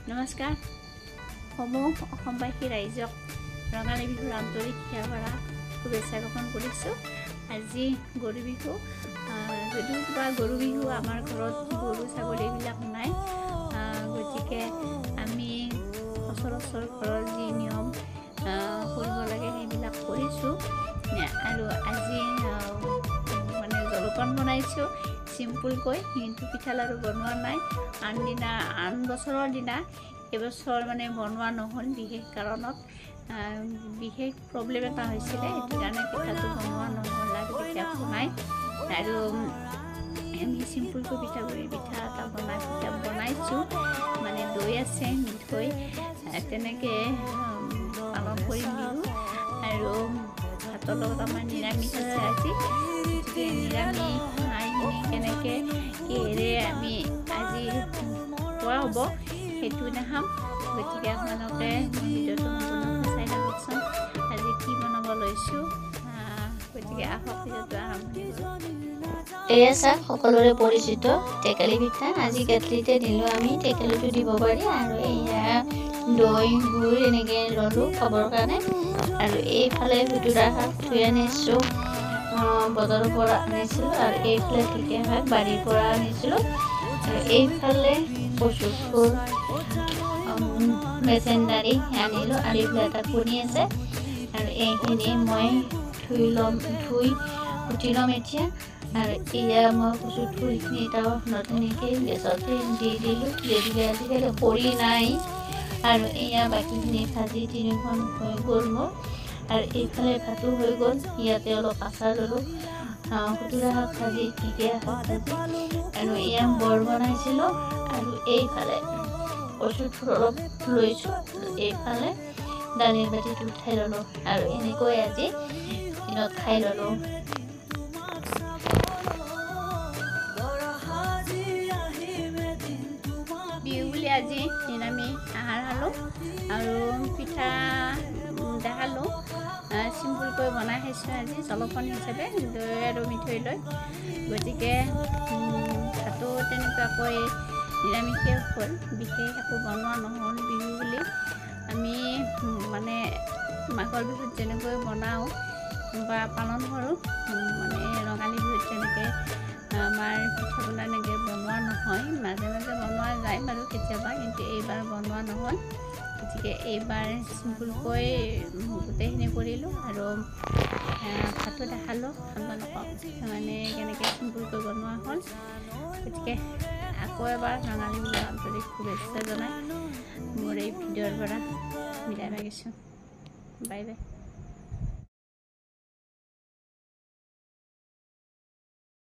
নমস্কাৰ সমূহ অসমবাসী ৰাইজক ৰঙালী বিহুৰ আন্তৰিক সেৱা শুভেচ্ছা জ্ঞাপন কৰিছোঁ। আজি গৰু বিহু, যদিও কিবা গৰু বিহু আমাৰ ঘৰত গৰু ছাগলী এইবিলাক নাই, গতিকে আমি সচৰাচৰ ঘৰৰ যি নিয়ম কৰিব লাগে সেইবিলাক কৰিছোঁ। আৰু আজি মানে জলপান বনাইছোঁ চিম্পুলকৈ, কিন্তু পিঠা লাড়ু বনোৱা নাই। আন বছৰৰ দিনা এইবছৰ মানে বনোৱা নহ'ল, বিশেষ কাৰণত বিশেষ প্ৰব্লেম এটা হৈছিলে, সেইটো কাৰণে পিঠাটো বনোৱা নহ'ল আৰু পিঠা বনাই। আৰু আমি চিম্পুলকৈ পিঠাগুড়ি পিঠা এটা বনাইছোঁ, মানে দৈ আছে, মিঠৈ তেনেকৈ পালন কৰিম বিহু। আৰু ভাতৰ লগত আমাৰ নিৰামিষ আছে আজি, গতিকে নিৰামিষ কেনেকৈ কিহেৰে আমি আজি খোৱা হ'ব সেইটো নাখাম। গতিকে আপোনালোকে ভিডিঅ'টো সম্পূৰ্ণ চাই থাককচোন, আজি কি বনাব লৈছোঁ। গতিকে আহক ভিডিঅ'টো আৰম্ভণি কৰোঁ। এয়া চাওক সকলোৰে পৰিচিত টেকেলি পিঠা। আজি কেটলিতে দিলোঁ আমি, টেকেলিটো দিব পাৰি। আৰু এয়া দৈ গুড় এনেকৈ ল'লোঁ খাবৰ কাৰণে। আৰু এইফালে ভুতুৰা শাক ধুই আনিছোঁ, বজাৰৰ পৰা আনিছিলোঁ। আৰু এইফালে ঢেকীয়া শাক বাৰীৰ পৰা আনিছিলোঁ। আৰু এইফালে কচু ফুল মেচেণ্ডাৰী আনিলোঁ। আৰু এইফালে এটা কণী আছে। আৰু এইখিনি মই ধুই কুটি ল'ম এতিয়া। আৰু এয়া মই কচু ফুলখিনি এটাও নতুনকৈ গেছতে দি দিলোঁ, যদিহে আজিকালি খৰি নাই। আৰু এয়া বাকীখিনি ভাজি তিনিখন হৈ গ'ল মোৰ। আৰু এইফালে ভাতো হৈ গ'ল, ইয়াতে অলপ আচাৰ ল'লোঁ, খুতুৰা শাক ভাজি, ঢেকীয়া শাক ভাজি। আৰু এয়া বৰ বনাইছিলোঁ। আৰু এইফালে কচু ফুল অলপ লৈছোঁ, এইফালে দালিৰ বাতিটো উঠাই ল'লোঁ। আৰু এনেকৈ আজি দিনত খাই ল'লোঁ। বিহু বুলি আজি নিৰামিষ আহাৰ খালোঁ আৰু পিঠা দেখালোঁ, চিম্পুলকৈ বনাই খাইছোঁ আজি জলপান হিচাপে দৈ আৰু মিঠৈ লৈ। গতিকে ভাতো তেনেকুৱাকৈ নিৰামিষে হ'ল, বিশেষ একো বনোৱা নহ'ল। বিহু বুলি আমি মানে মাঘৰ বিহুত যেনেকৈ বনাওঁ বা পালন কৰোঁ, মানে ৰঙালী বিহুত যেনেকৈ আমাৰ পিঠা পনা এনেকৈ বনোৱা নহয়। মাজে মাজে বনোৱা যায় বাৰু কেতিয়াবা, কিন্তু এইবাৰ বনোৱা নহ'ল। গতিকে এইবাৰ চিম্পুলকৈ গোটেইখিনি কৰিলোঁ। আৰু ভাতো দেখালোঁ আপোনালোকক, মানে কেনেকৈ চিম্পুলকৈ বনোৱা হ'ল। গতিকে আকৌ এবাৰ ৰঙালী বিহুৰ আন্তৰিক শুভেচ্ছা জনাই মোৰ এই ভিডিঅ'ৰ পৰা বিদায় মাগিছোঁ। Bye bye.